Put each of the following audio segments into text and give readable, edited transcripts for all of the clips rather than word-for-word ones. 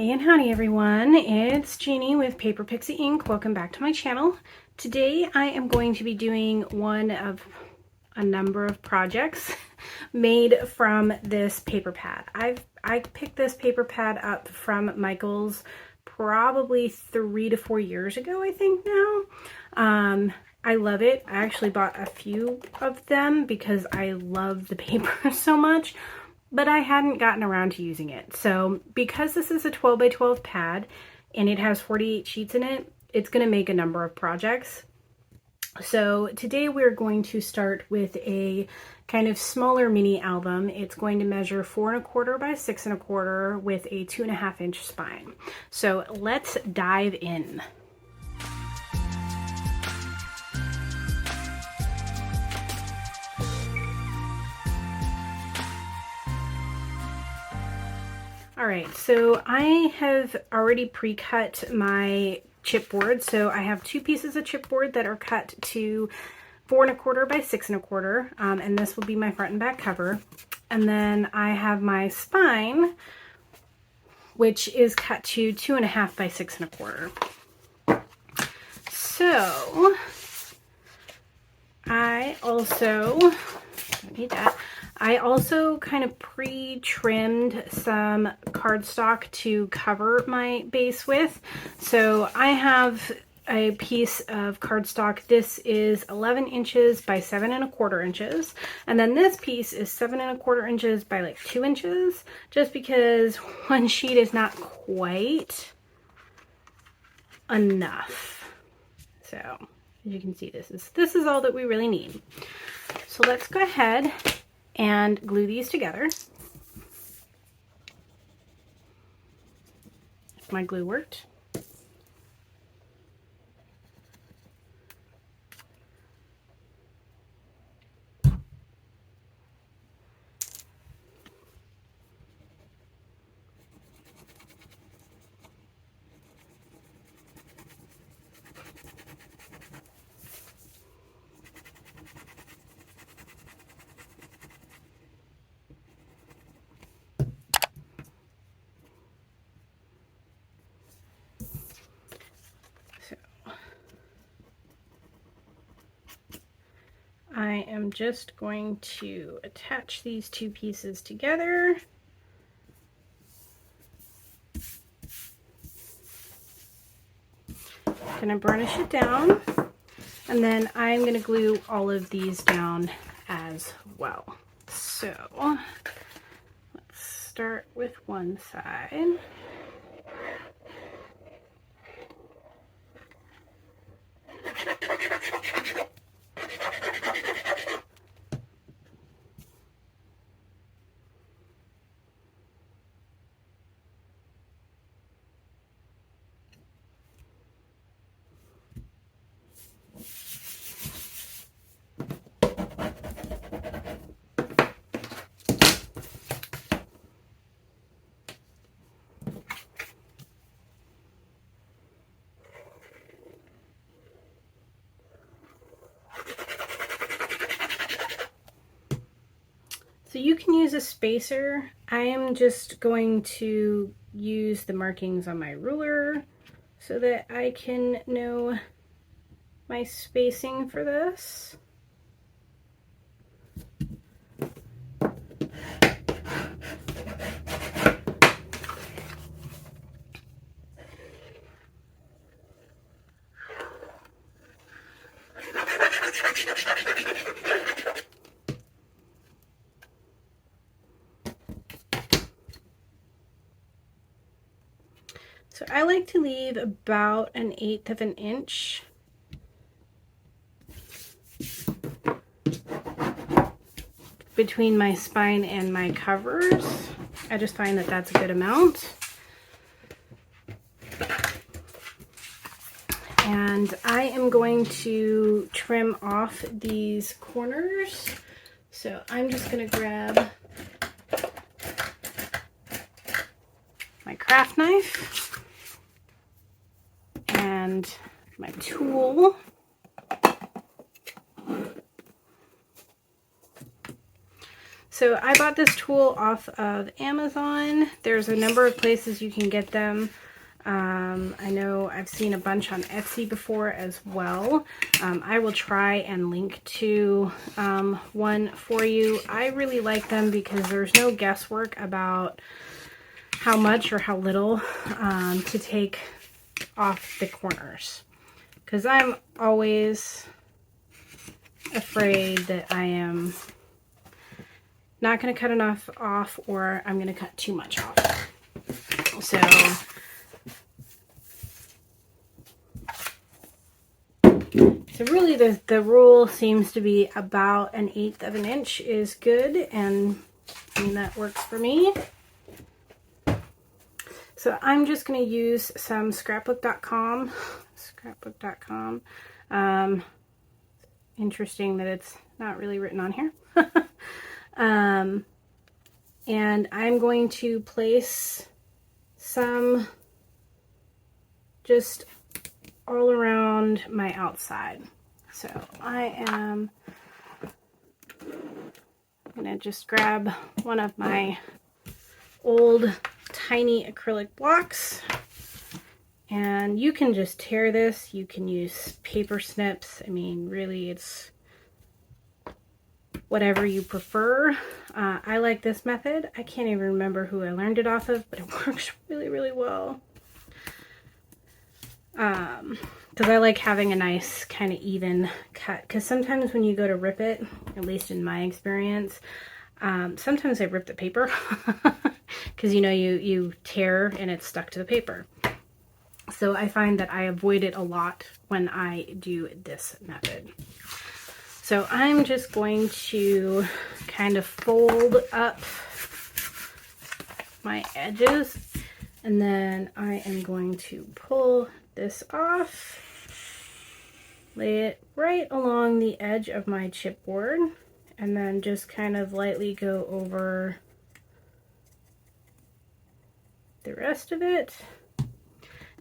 Hey and howdy everyone, it's Jeannie with Paper Pixie Ink. Welcome back to my channel. Today I am going to be doing one of a number of projects made from this paper pad. I picked this paper pad up from Michael's probably 3 to 4 years ago, I think now. I love it. I actually bought a few of them because I love the paper so much, but I hadn't gotten around to using it. So because this is a 12 by 12 pad and it has 48 sheets in it, it's going to make a number of projects. So today we're going to start with a kind of smaller mini album. It's going to measure 4 1/4 by 6 1/4 with a 2.5 inch spine. So let's dive in. All right, so I have already pre-cut my chipboard. So I have 2 pieces of chipboard that are cut to 4 1/4 by 6 1/4, and this will be my front and back cover. And then I have my spine, which is cut to 2.5 by 6 1/4. So I also don't need that. I also kind of pre-trimmed some cardstock to cover my base with. So I have a piece of cardstock. This is 11 inches by 7 1/4 inches. And then this piece is 7 1/4 inches by like 2 inches, just because one sheet is not quite enough. So as you can see, this is all that we really need. So let's go ahead and glue these together. If my glue worked. I am just going to attach these 2 pieces together. Gonna burnish it down, and then I'm gonna glue all of these down as well. So let's start with one side. So you can use a spacer. I am just going to use the markings on my ruler so that I can know my spacing for this. So I like to leave about 1/8 of an inch between my spine and my covers. I just find that that's a good amount. And I am going to trim off these corners. So I'm just going to grab my craft knife and my tool. So I bought this tool off of Amazon. There's a number of places you can get them. I know I've seen a bunch on Etsy before as well. I will try and link to one for you. I really like them because there's no guesswork about how much or how little to take off the corners. Because I'm always afraid that I am not going to cut enough off, or I'm going to cut too much off. So really the rule seems to be about 1/8 of an inch is good, and I mean that works for me. So I'm just going to use some scrapbook.com. Interesting that it's not really written on here. And I'm going to place some just all around my outside. So I am going to just grab one of my old tiny acrylic blocks, and you can just tear this. You can use paper snips. I mean, really, it's whatever you prefer. I like this method. I can't even remember who I learned it off of, but it works really, really well. Because I like having a nice kind of even cut, because sometimes when you go to rip it, at least in my experience, sometimes I rip the paper because you know you tear and it's stuck to the paper. So I find that I avoid it a lot when I do this method. So I'm just going to kind of fold up my edges, and then I am going to pull this off, lay it right along the edge of my chipboard, and then just kind of lightly go over the rest of it.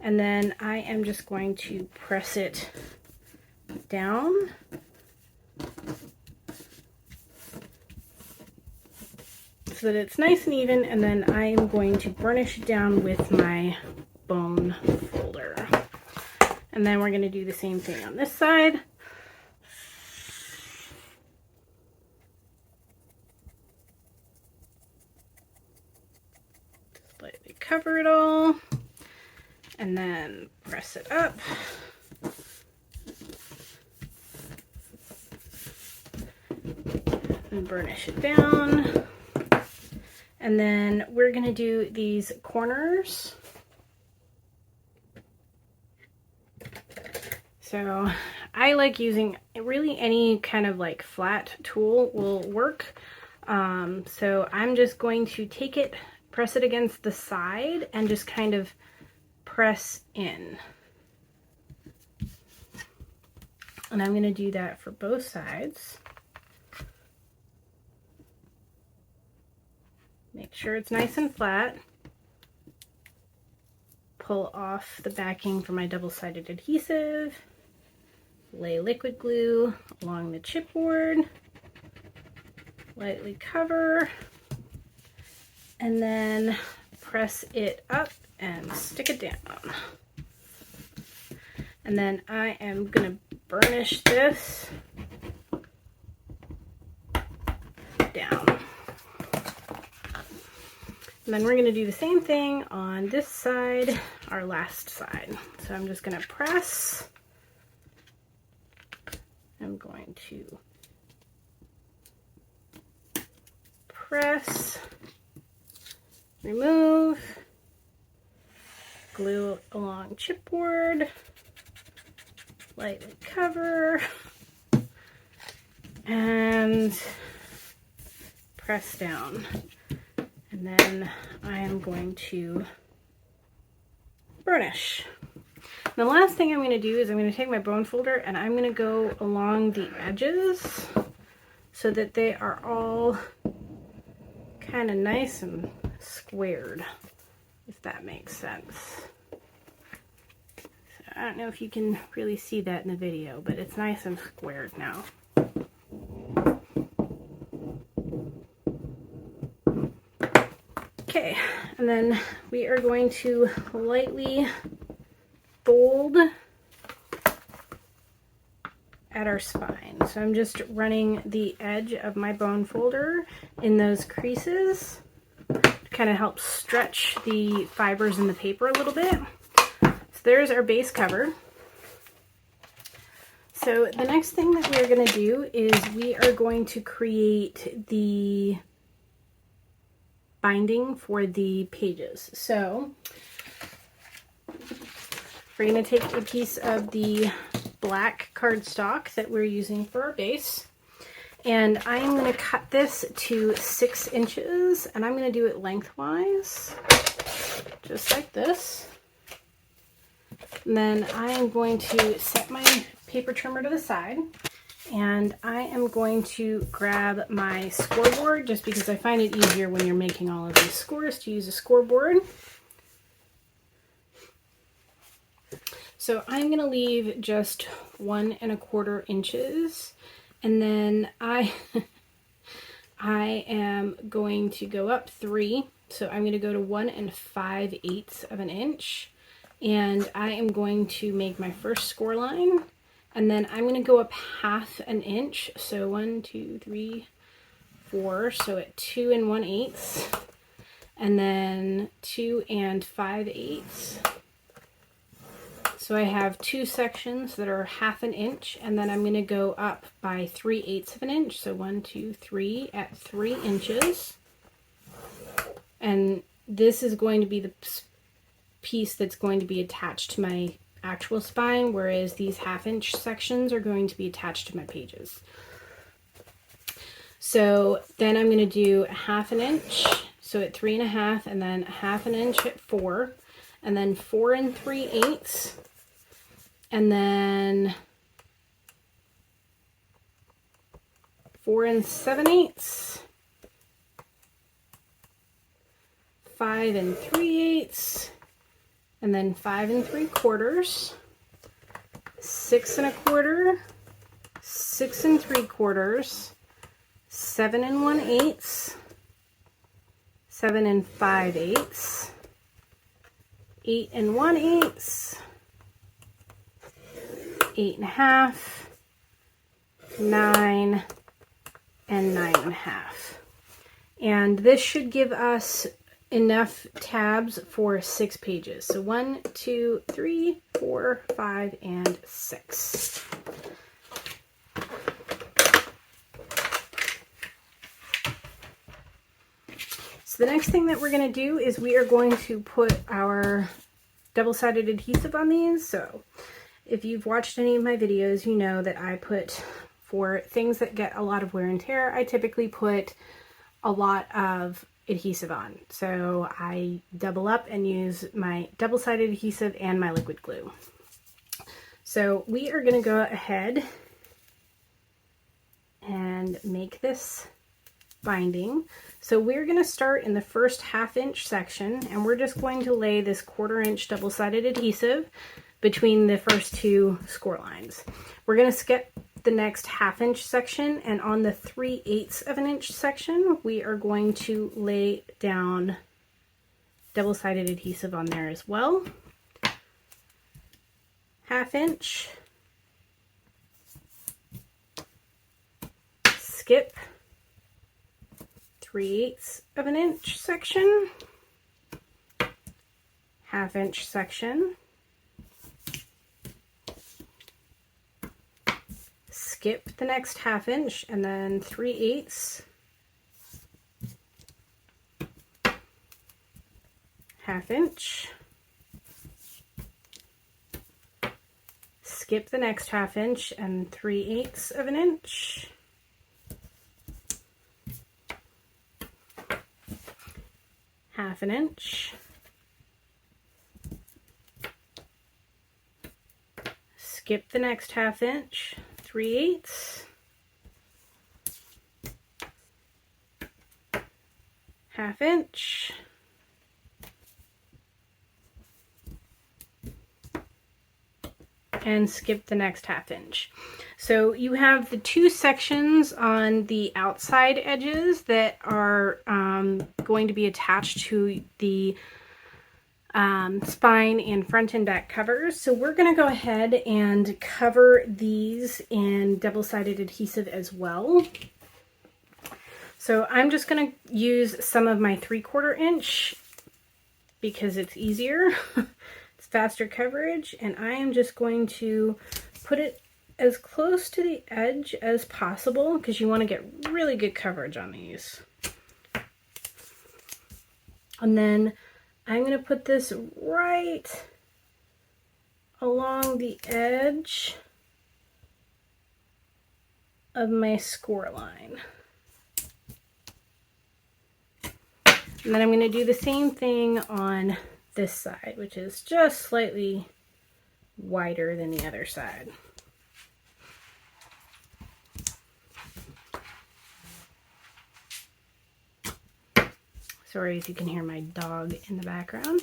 And then I am just going to press it down so that it's nice and even, and then I am going to burnish it down with my bone folder. And then we're going to do the same thing on this side. Just lightly cover it all, and then press it up. And burnish it down. And then we're going to do these corners. So I like using really any kind of like flat tool will work. So I'm just going to take it, press it against the side, and just kind of press in. And I'm going to do that for both sides. Make sure it's nice and flat. Pull off the backing for my double-sided adhesive. Lay liquid glue along the chipboard. Lightly cover. And then press it up and stick it down. And then I am going to burnish this down. And then we're going to do the same thing on this side, our last side. So I'm just going to press. I'm going to press, remove, glue along chipboard, lightly cover, and press down. And then I am going to burnish. And the last thing I'm going to do is I'm going to take my bone folder and I'm going to go along the edges so that they are all kind of nice and squared, if that makes sense. So I don't know if you can really see that in the video, but it's nice and squared now. Okay, and then we are going to lightly fold at our spine. So I'm just running the edge of my bone folder in those creases to kind of help stretch the fibers in the paper a little bit. So there's our base cover. So the next thing that we're going to do is we are going to create the binding for the pages. So we're going to take a piece of the black cardstock that we're using for our base, and I'm going to cut this to 6 inches, and I'm going to do it lengthwise, just like this. And then I am going to set my paper trimmer to the side, and I am going to grab my scoreboard, just because I find it easier when you're making all of these scores to use a scoreboard. So I'm going to leave just 1 1/4 inches, and then I am going to go up 3. So I'm going to go to 1 5/8 of an inch, and I am going to make my first score line, and then I'm going to go up 1/2 an inch. So 1, 2, 3, 4. So at 2 1/8, and then 2 5/8. So I have 2 sections that are 1/2 an inch, and then I'm going to go up by 3/8 of an inch. So 1, 2, 3 at 3 inches. And this is going to be the piece that's going to be attached to my actual spine, whereas these 1/2 inch sections are going to be attached to my pages. So then I'm going to do 1/2 an inch, so at 3 1/2, and then 1/2 an inch at 4, and then 4 3/8. And then 4 7/8, 5 3/8, and then 5 3/4, 6 1/4, 6 3/4, 7 1/8, 7 5/8, 8 1/8, 8 1/2, 9, and 9 1/2. And this should give us enough tabs for 6 pages. So 1, 2, 3, 4, 5, and 6. So the next thing that we're going to do is we are going to put our double-sided adhesive on these. So if you've watched any of my videos, you know that I put, for things that get a lot of wear and tear, I typically put a lot of adhesive on. So I double up and use my double-sided adhesive and my liquid glue. So we are going to go ahead and make this binding. So we're going to start in the first 1/2 inch section, and we're just going to lay this 1/4 inch double-sided adhesive between the first 2 score lines. We're going to skip the next 1/2 inch section, and on the 3/8 of an inch section, we are going to lay down double-sided adhesive on there as well. 1/2 inch, skip 3/8 of an inch section, 1/2 inch section, skip the next 1/2 inch, and then 3/8, 1/2 inch, skip the next 1/2 inch and 3/8 of an inch, half an inch, skip the next 1/2 inch, 3/8, 1/2 inch, and skip the next 1/2 inch. So you have the 2 sections on the outside edges that are going to be attached to the spine and front and back covers. So we're going to go ahead and cover these in double-sided adhesive as well. So I'm just going to use some of my 3/4 inch because it's easier. It's faster coverage, and I am just going to put it as close to the edge as possible because you want to get really good coverage on these. And then I'm going to put this right along the edge of my score line. And then I'm going to do the same thing on this side, which is just slightly wider than the other side. Sorry if you can hear my dog in the background.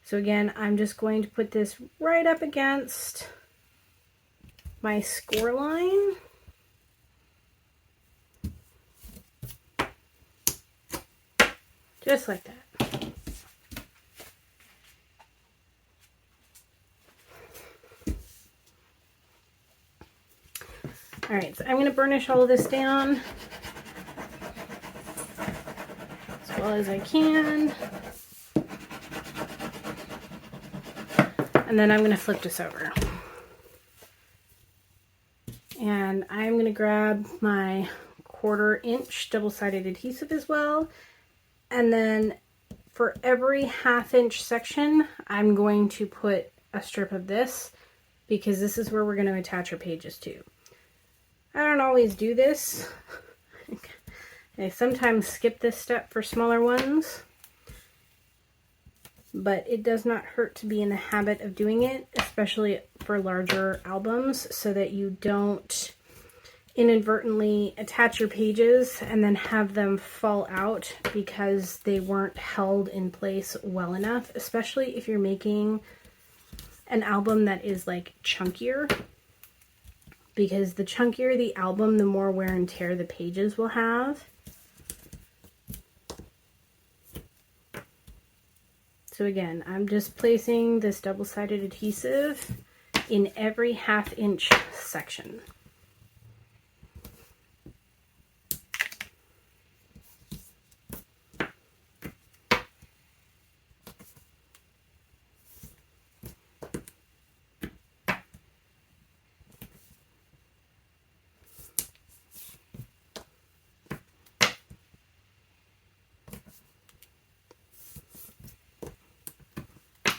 So again, I'm just going to put this right up against my score line. Just like that. All right, so I'm going to burnish all of this down as well as I can. And then I'm going to flip this over. And I'm going to grab my 1/4 inch double-sided adhesive as well. And then for every 1/2 inch section, I'm going to put a strip of this because this is where we're going to attach our pages to. I don't always do this. I sometimes skip this step for smaller ones, but it does not hurt to be in the habit of doing it, especially for larger albums, so that you don't inadvertently attach your pages and then have them fall out because they weren't held in place well enough, especially if you're making an album that is like chunkier, because the chunkier the album, the more wear and tear the pages will have. So again, I'm just placing this double-sided adhesive in every 1/2 inch section.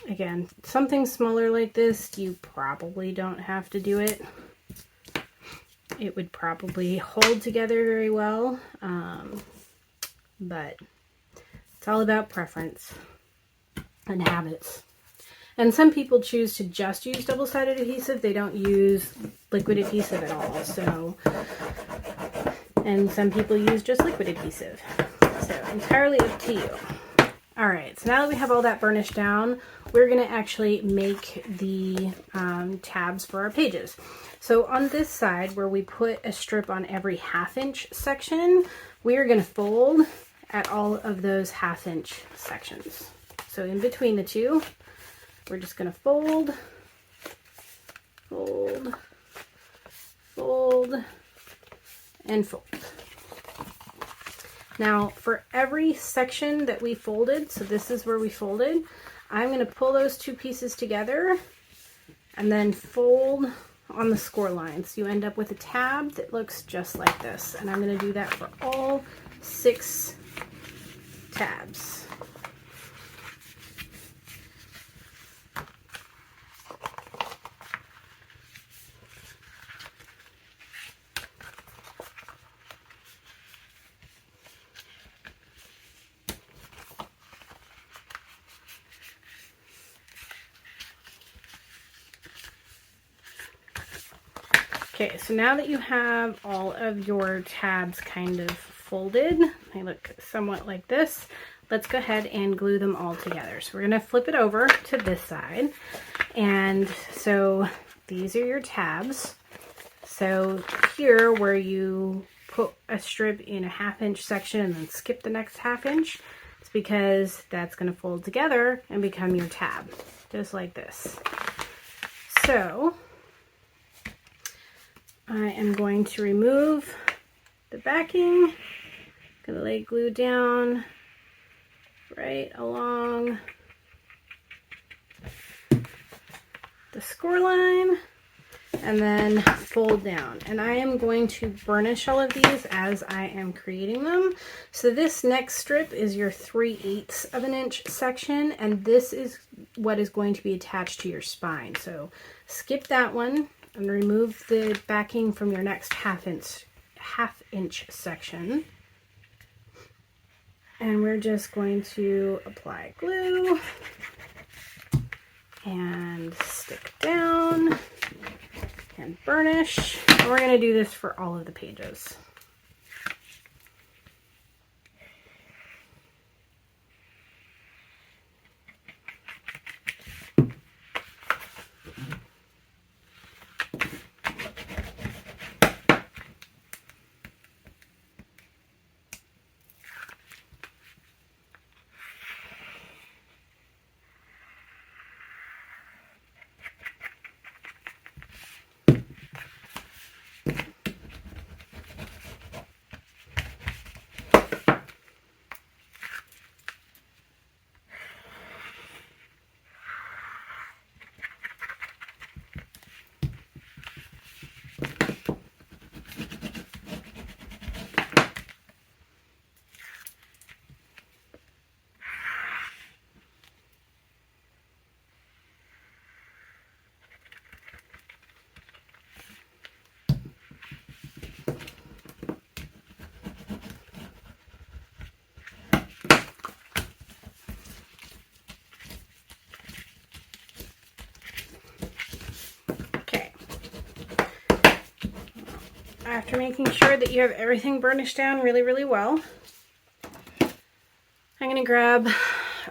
Again, something smaller like this, you probably don't have to do it. It would probably hold together very well, but it's all about preference and habits. And some people choose to just use double-sided adhesive. They don't use liquid adhesive at all. So, and some people use just liquid adhesive. So entirely up to you. All right, so now that we have all that burnished down, we're going to actually make the tabs for our pages. So on this side where we put a strip on every 1/2 inch section, we are going to fold at all of those 1/2 inch sections. So in between the two, we're just going to fold, fold, fold, and fold. Now for every section that we folded, so this is where we folded, I'm going to pull those two pieces together and then fold on the score line. So you end up with a tab that looks just like this. And I'm going to do that for all 6 tabs. Okay, so now that you have all of your tabs kind of folded, they look somewhat like this, let's go ahead and glue them all together. So we're going to flip it over to this side. And so these are your tabs. So here where you put a strip in a 1/2 inch section and then skip the next 1/2 inch, it's because that's going to fold together and become your tab, just like this. So I am going to remove the backing, gonna lay glue down right along the score line, and then fold down. And I am going to burnish all of these as I am creating them. So this next strip is your 3/8 of an inch section, and this is what is going to be attached to your spine. So skip that one and remove the backing from your next 1/2 inch section. And we're just going to apply glue and stick down and burnish. And we're going to do this for all of the pages. After making sure that you have everything burnished down really, really well, I'm going to grab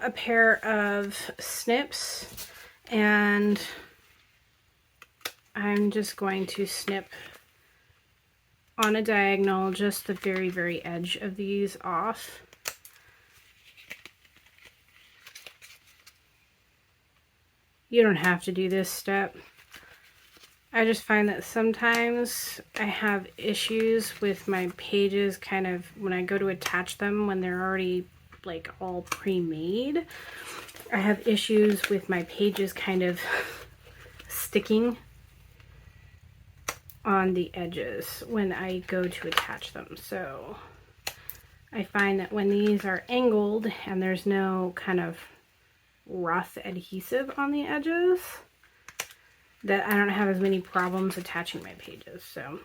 a pair of snips and I'm just going to snip on a diagonal just the very, very edge of these off. You don't have to do this step. I just find that sometimes I have issues with my pages kind of when I go to attach them when they're already like all pre-made. I have issues with my pages kind of sticking on the edges when I go to attach them. So I find that when these are angled and there's no kind of rough adhesive on the edges, that I don't have as many problems attaching my pages. So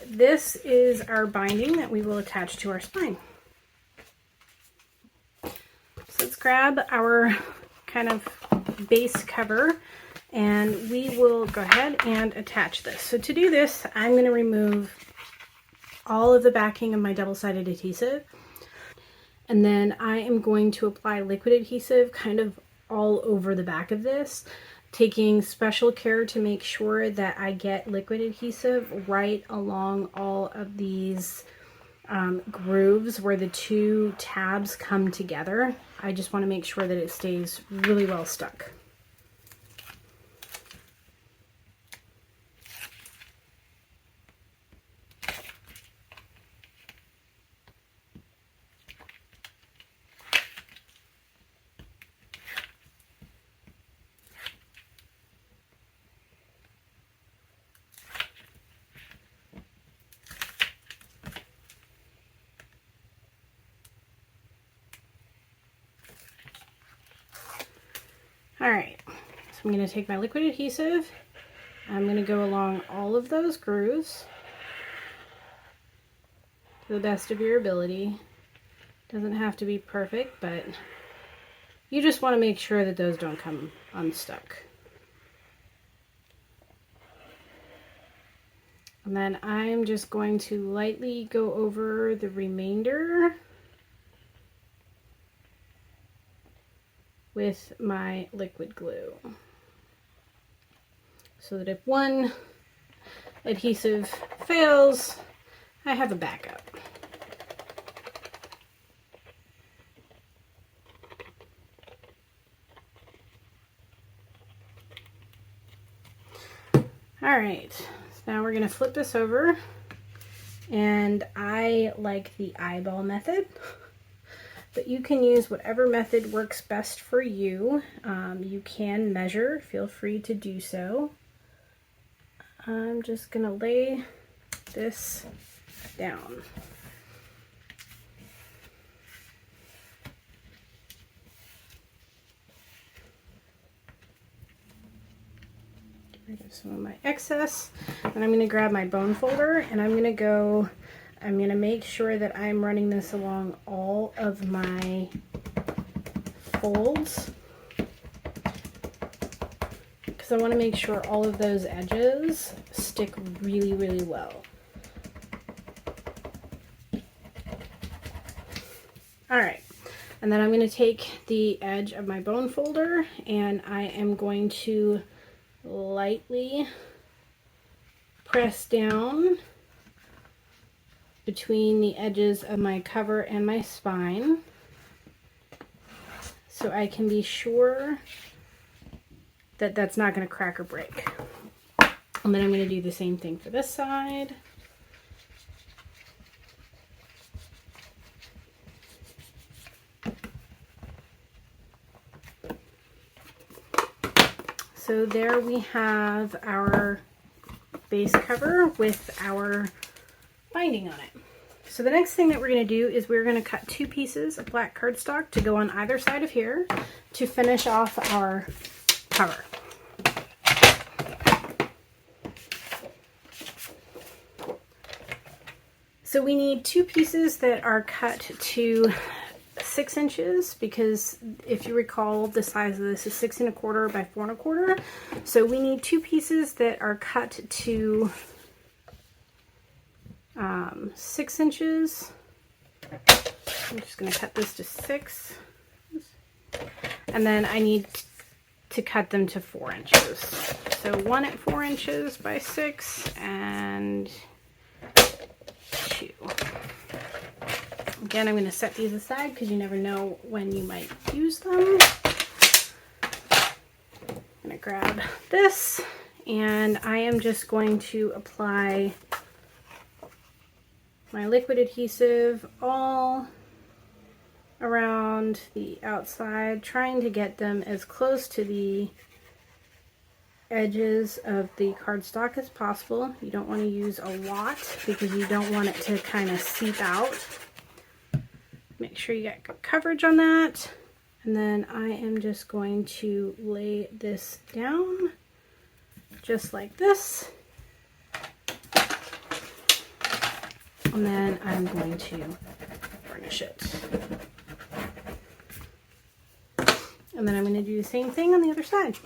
this is our binding that we will attach to our spine. So let's grab our kind of base cover and we will go ahead and attach this. So to do this, I'm going to remove all of the backing of my double-sided adhesive, and then I am going to apply liquid adhesive kind of all over the back of this, taking special care to make sure that I get liquid adhesive right along all of these grooves where the two tabs come together. I just want to make sure that it stays really well stuck. Alright, so I'm going to take my liquid adhesive, I'm going to go along all of those grooves to the best of your ability. Doesn't have to be perfect, but you just want to make sure that those don't come unstuck. And then I'm just going to lightly go over the remainder with my liquid glue, so that if one adhesive fails, I have a backup. All right, so now we're gonna flip this over, and I like the eyeball method, but you can use whatever method works best for you. You can measure, feel free to do so. I'm just gonna lay this down. Get rid of some of my excess, and I'm gonna grab my bone folder, and I'm gonna make sure that I'm running this along all of my folds, because I want to make sure all of those edges stick really, really well. All right, and then I'm going to take the edge of my bone folder, and I am going to lightly press down between the edges of my cover and my spine, so I can be sure that that's not going to crack or break. And then I'm going to do the same thing for this side. So there we have our base cover with our binding on it. So the next thing that we're going to do is we're going to cut 2 pieces of black cardstock to go on either side of here to finish off our cover. So we need 2 pieces that are cut to 6 inches, because if you recall, the size of this is 6 1/4 by 4 1/4. So we need 2 pieces that are cut to 6 inches. I'm just going to cut this to 6, and then I need to cut them to 4 inches. So one at 4 inches by 6 and 2. Again, I'm going to set these aside because you never know when you might use them. I'm going to grab this, and I am just going to apply my liquid adhesive all around the outside, trying to get them as close to the edges of the cardstock as possible. You don't want to use a lot because you don't want it to kind of seep out. Make sure you get good coverage on that. And then I am just going to lay this down just like this. And then I'm going to burnish it. And then I'm going to do the same thing on the other side.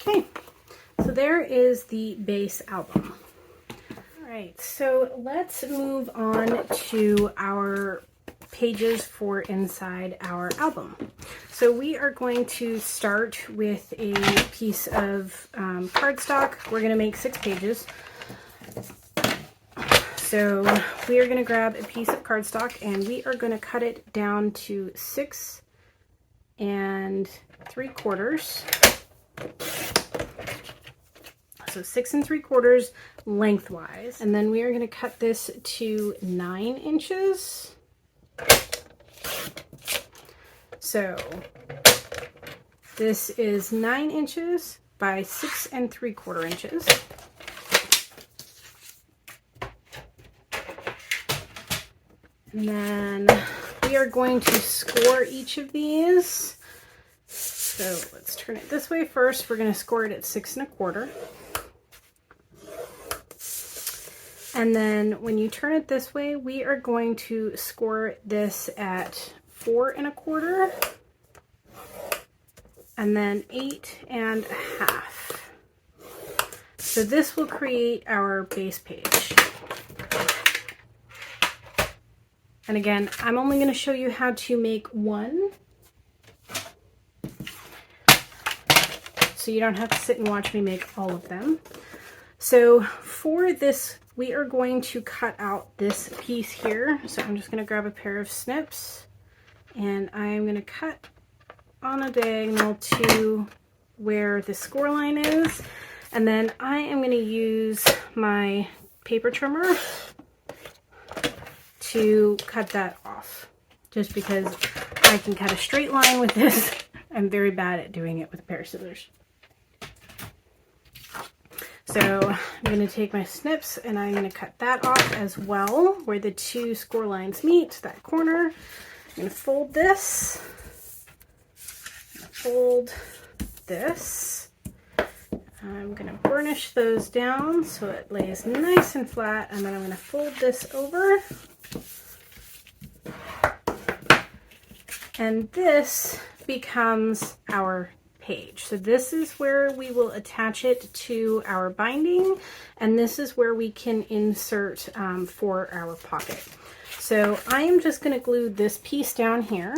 Okay, so there is the base album. All right, so let's move on to our pages for inside our album. So we are going to start with a piece of cardstock. We're going to make 6 pages. So we are going to grab a piece of cardstock, and we are going to cut it down to 6 3/4. So 6 3/4 lengthwise. And then we are going to cut this to 9 inches. So this is 9 inches by 6 3/4 inches. And then we are going to score each of these. So let's turn it this way first. We're going to score it at 6 1/4. And then when you turn it this way, we are going to score this at 4 1/4. And then 8 1/2. So this will create our base page. And again, I'm only going to show you how to make one, so you don't have to sit and watch me make all of them. So for this, we are going to cut out this piece here. So I'm just going to grab a pair of snips, and I'm going to cut on a diagonal to where the score line is. And then I am going to use my paper trimmer to cut that off, just because I can cut a straight line with this. I'm very bad at doing it with a pair of scissors. So I'm going to take my snips and I'm going to cut that off as well, where the two score lines meet, that corner. I'm going to fold this, fold this. I'm going to burnish those down so it lays nice and flat, and then I'm going to fold this over. And this becomes our page. So this is where we will attach it to our binding, and this is where we can insert for our pocket. So I am just going to glue this piece down here.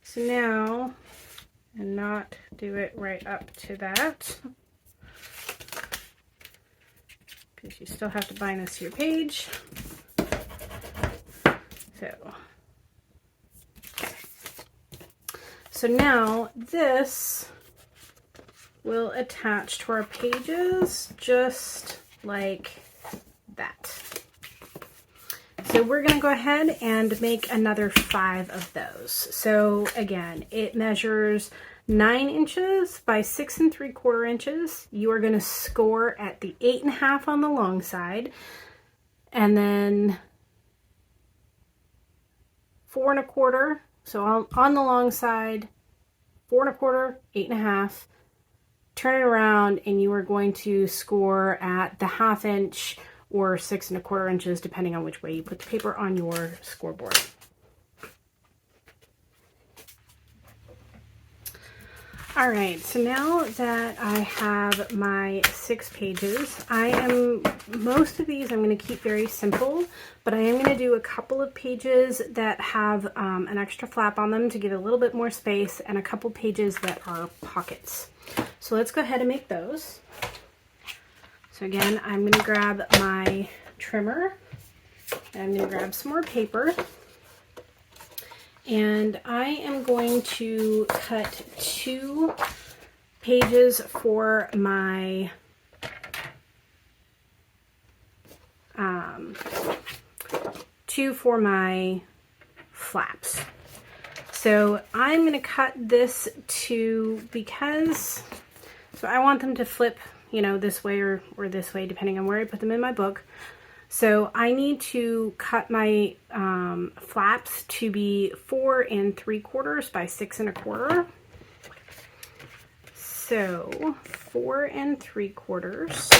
So now, and not do it right up to that, because you still have to bind this to your page. So now this will attach to our pages just like that. So we're going to go ahead and make another 5 of those. So again, it measures 9 inches by 6 3/4 inches. You are going to score at the 8 1/2 on the long side, and then 4 1/4. So on the long side, 4 1/4, 8 1/2. Turn it around, and you are going to score at the 1/2 inch or 6 1/4 inches, depending on which way you put the paper on your scoreboard. All right, so now that I have my 6 pages, most of these I'm going to keep very simple, but I am going to do a couple of pages that have an extra flap on them to give a little bit more space, and a couple pages that are pockets. So let's go ahead and make those. So again, I'm going to grab my trimmer, and I'm going to grab some more paper. And I am going to cut 2 pages for my flaps. So I'm going to cut this so I want them to flip, you know, this way or this way, depending on where I put them in my book. So I need to cut my flaps to be 4 3/4 by 6 1/4. So 4 3/4,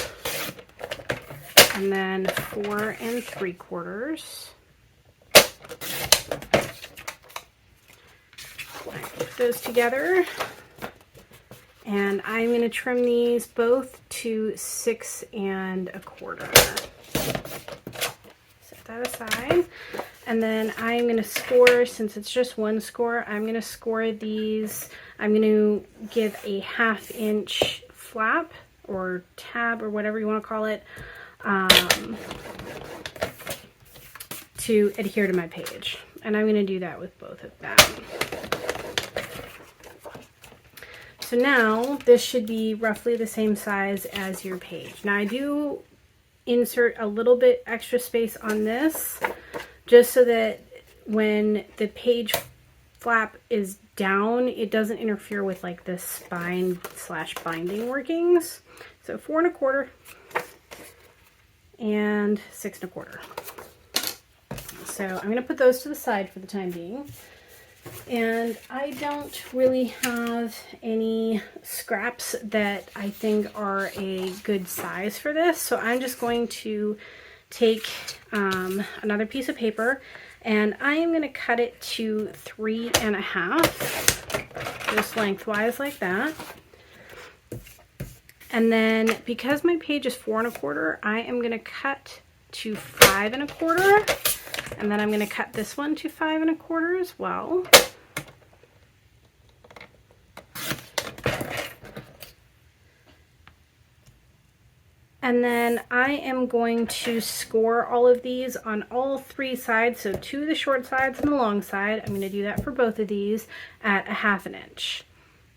and then 4 3/4. Put those together, and I'm going to trim these both to 6 1/4. Set that aside, and then I'm going to score, since it's just one score, I'm going to score these. I'm going to give a 1/2 inch flap or tab or whatever you want to call it to adhere to my page, and I'm going to do that with both of them. So now this should be roughly the same size as your page. Now I do insert a little bit extra space on this just so that when the page flap is down, it doesn't interfere with like the spine / binding workings. So 4 1/4 and 6 1/4. So I'm going to put those to the side for the time being. And I don't really have any scraps that I think are a good size for this. So I'm just going to take another piece of paper, and I am going to cut it to 3 1/2, just lengthwise like that. And then because my page is 4 1/4, I am going to cut to 5 1/4. And then I'm going to cut this one to 5 1/4 as well. And then I am going to score all of these on all 3 sides. So 2 of the short sides and the long side. I'm going to do that for both of these at 1/2 inch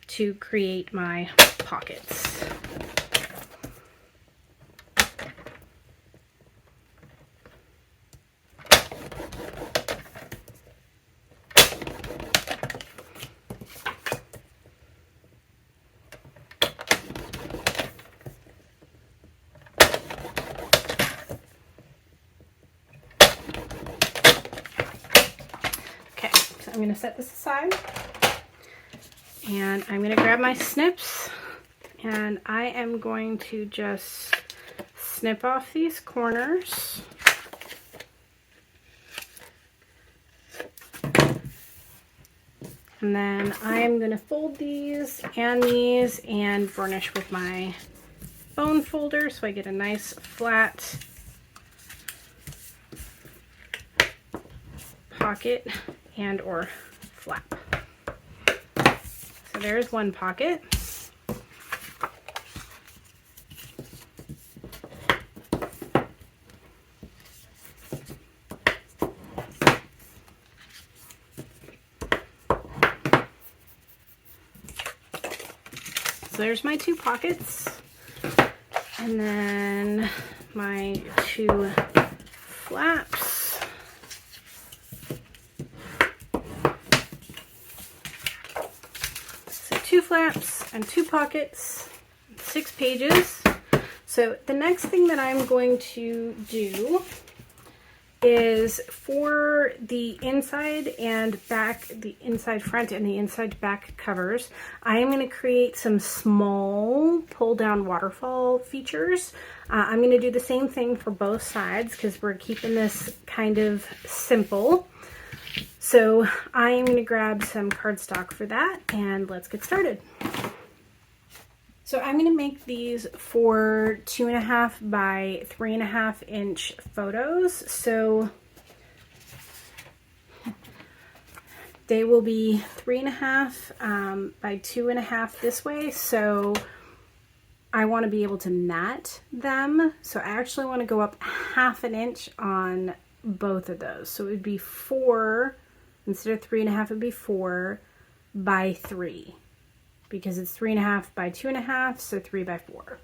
to create my pockets. I'm going to set this aside, and I'm going to grab my snips, and I am going to just snip off these corners. And then I am going to fold these and burnish with my bone folder so I get a nice flat pocket and or flap. So there's one pocket. So there's my 2 pockets, and then my 2 flaps. So 2 flaps and 2 pockets, 6 pages. So the next thing that I'm going to do is for the inside and back, the inside front and the inside back covers, I am going to create some small pull down waterfall features. I'm going to do the same thing for both sides because we're keeping this kind of simple. So I am going to grab some cardstock for that, and let's get started. So I'm going to make these for 2.5 by 3.5 inch photos. So they will be 3.5 by 2.5 this way. So I want to be able to mat them. So I actually want to go up 1/2 inch on both of those. So it would be 4, instead of 3.5, it would be 4 by 3. Because it's 3.5 by 2.5, so 3 by 4.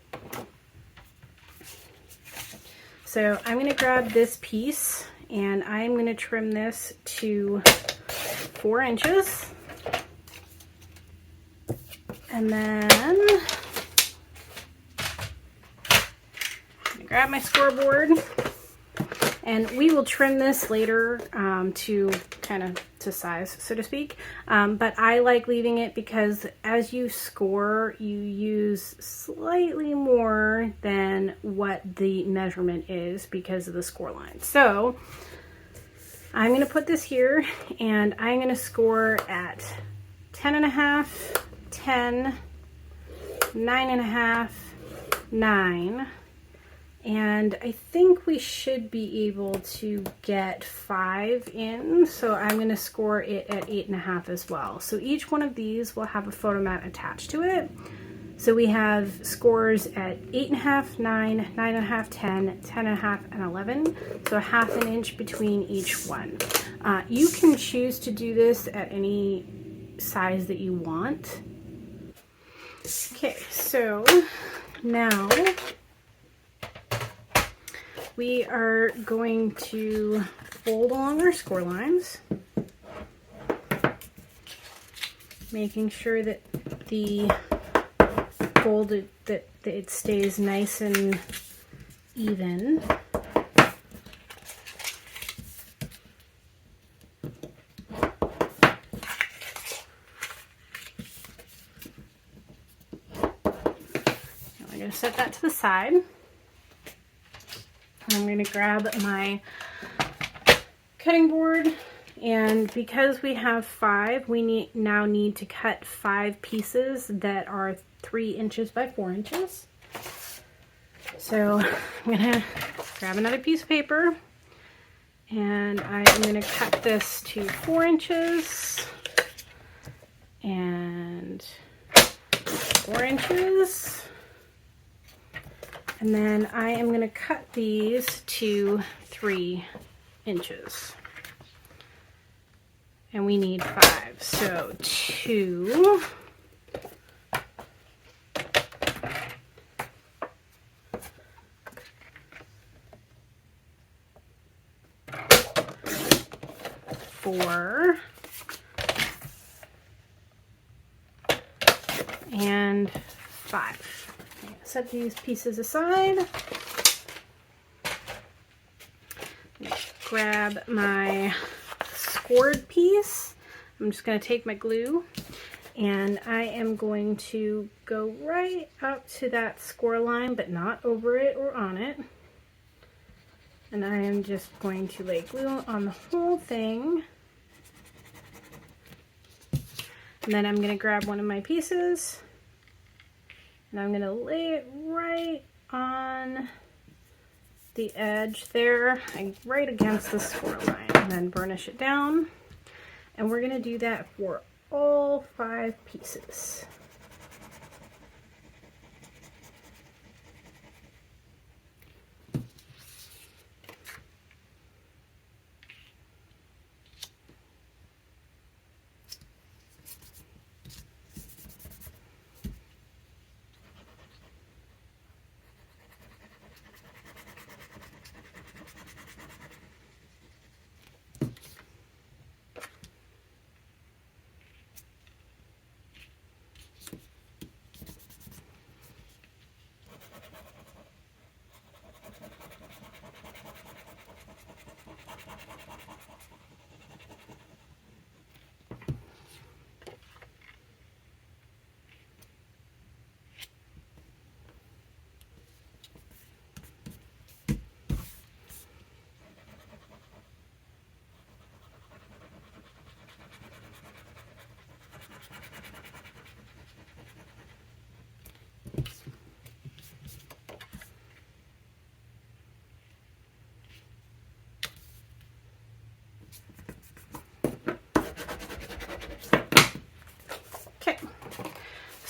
So I'm going to grab this piece, and I'm going to trim this to 4 inches. And then I'm going to grab my scoreboard, and we will trim this later to kind of to size, so to speak. But I like leaving it because as you score, you use slightly more than what the measurement is because of the score line. So I'm going to put this here, and I'm going to score at 10.5, 10, 9.5, 9. And I think we should be able to get 5 in, so I'm going to score it at 8.5 as well. So each one of these will have a photo mat attached to it. So we have scores at 8.5, 9, 9.5, 10, 10.5, and 11. So 1/2 inch between each one. You can choose to do this at any size that you want. Okay, so now we are going to fold along our score lines. making sure that the fold, that it stays nice and even. I'm going to set that to the side. And I'm going to grab my cutting board, and because we have 5, we now need to cut 5 pieces that are 3 inches by 4 inches. So I'm going to grab another piece of paper, and I am going to cut this to 4 inches and 4 inches. And then I am going to cut these to 3 inches. And we need 5. So 2, 4, and 5. Set these pieces aside. Grab my scored piece. I'm just going to take my glue, and I am going to go right up to that score line, but not over it or on it. And I am just going to lay glue on the whole thing. And then I'm going to grab one of my pieces, and I'm going to lay it right on the edge there, right against the score line, and then burnish it down. And we're going to do that for all 5 pieces.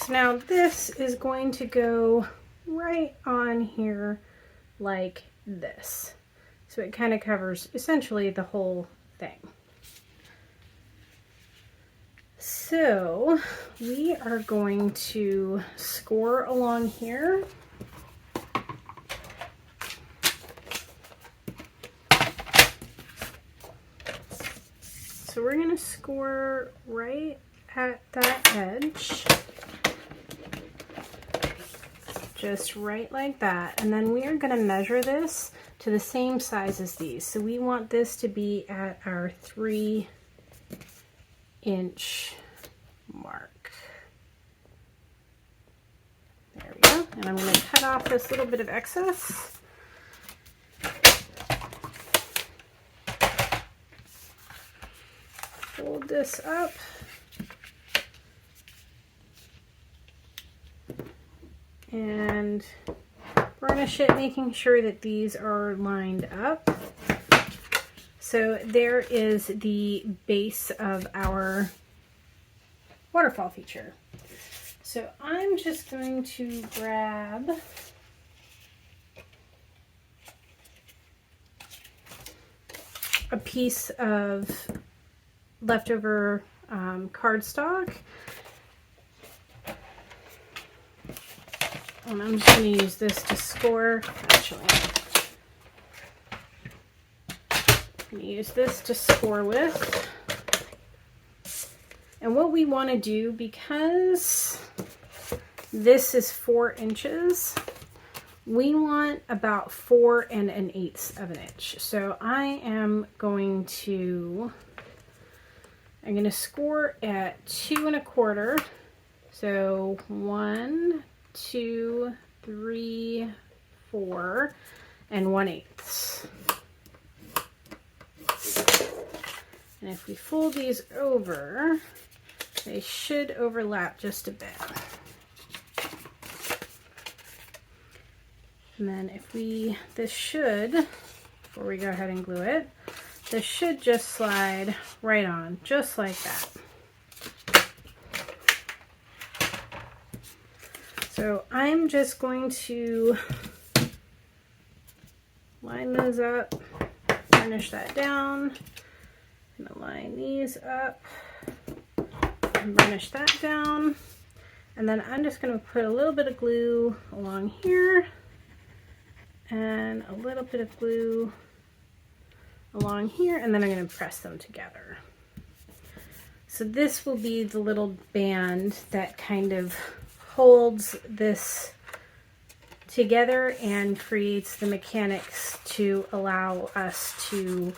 Now this is going to go right on here like this. So it kind of covers essentially the whole thing. So we are going to score along here. So we're going to score right at that edge. Just right like that, and then we are going to measure this to the same size as these. So we want this to be at our 3-inch mark. There we go. And I'm going to cut off this little bit of excess. Fold this up. And burnish it, making sure that these are lined up. So there is the base of our waterfall feature. So I'm just going to grab a piece of leftover cardstock. And I'm just going to use this to score. Actually, I'm going to use this to score with. And what we want to do, because this is 4 inches, we want about 4 1/8 of an inch. So I am going to, I'm going to score at 2 1/4. So 1, 2, 3, 4, and 1/8. And if we fold these over, they should overlap just a bit. And then if we, this should, before we go ahead and glue it, this should just slide right on, just like that. So I'm just going to line those up, finish that down. I'm going to line these up and burnish that down. And then I'm just going to put a little bit of glue along here and a little bit of glue along here, and then I'm going to press them together. So this will be the little band that kind of holds this together and creates the mechanics to allow us to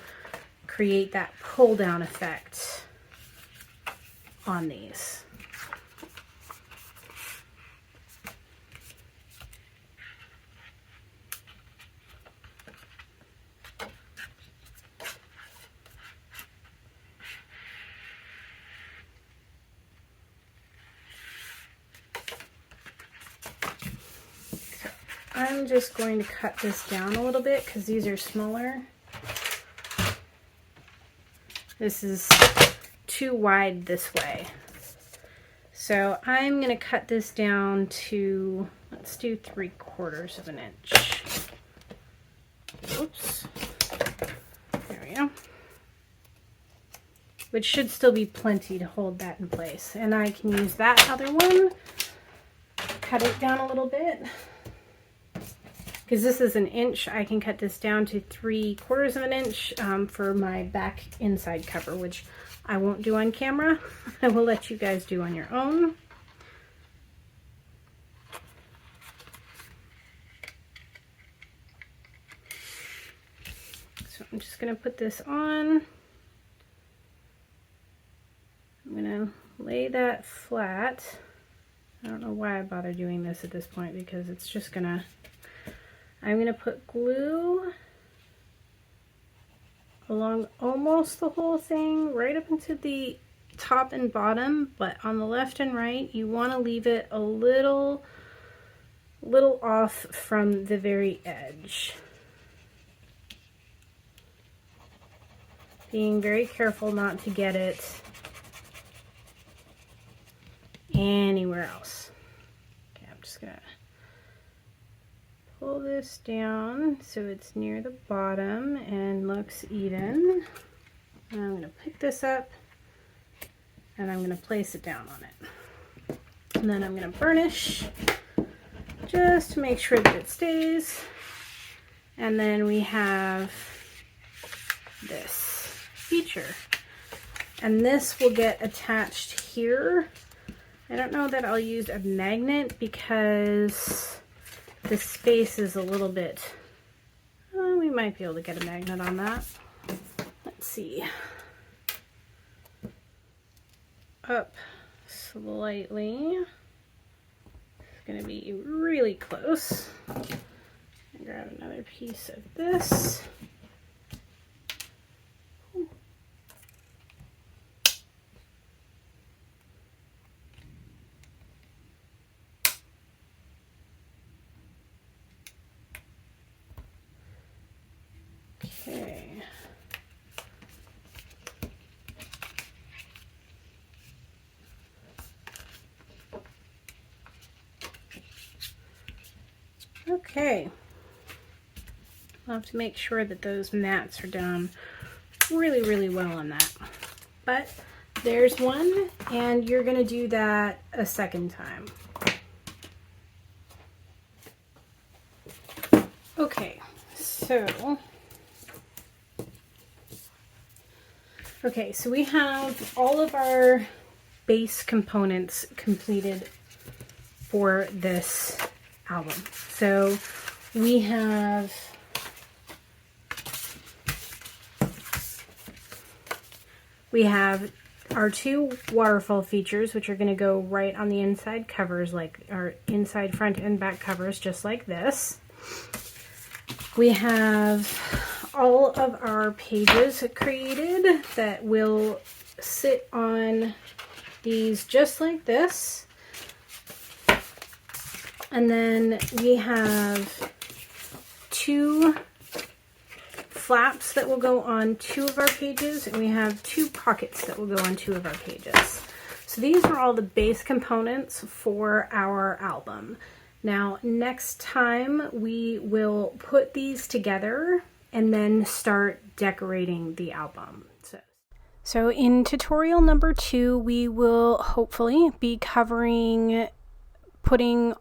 create that pull down effect on these. I'm just going to cut this down a little bit because these are smaller. This is too wide this way. So I'm going to cut this down to, let's do 3/4 of an inch. Oops. There we go. Which should still be plenty to hold that in place. And I can use that other one, cut it down a little bit. Because this is an inch, I can cut this down to 3/4 of an inch for my back inside cover, which I won't do on camera. I will let you guys do on your own. So I'm just going to put this on. I'm going to lay that flat. I don't know why I bother doing this at this point, because it's just going to, I'm going to put glue along almost the whole thing, right up into the top and bottom, but on the left and right, you want to leave it a little off from the very edge. Being very careful not to get it anywhere else. Okay, I'm just going to pull this down so it's near the bottom and looks even. And I'm going to pick this up and I'm going to place it down on it. And then I'm going to burnish just to make sure that it stays. And then we have this feature. And this will get attached here. I don't know that I'll use a magnet because the space is a little bit, we might be able to get a magnet on that. Let's see. Up slightly. It's going to be really close. And grab another piece of this. Okay. Okay. I'll have to make sure that those mats are down really, really well on that. But there's one, and you're going to do that a second time. Okay, so we have all of our base components completed for this album. So we have our two waterfall features, which are going to go right on the inside covers, like our inside front and back covers, just like this. We have all of our pages created that will sit on these just like this. And then we have two flaps that will go on two of our pages, and we have two pockets that will go on two of our pages. So these are all the base components for our album. Now, next time we will put these together and then start decorating the album. So in tutorial number 2, we will hopefully be covering putting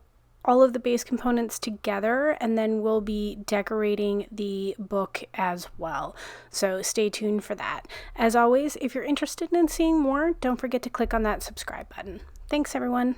all of the base components together, and then we'll be decorating the book as well. So stay tuned for that. As always, if you're interested in seeing more, don't forget to click on that subscribe button. Thanks, everyone.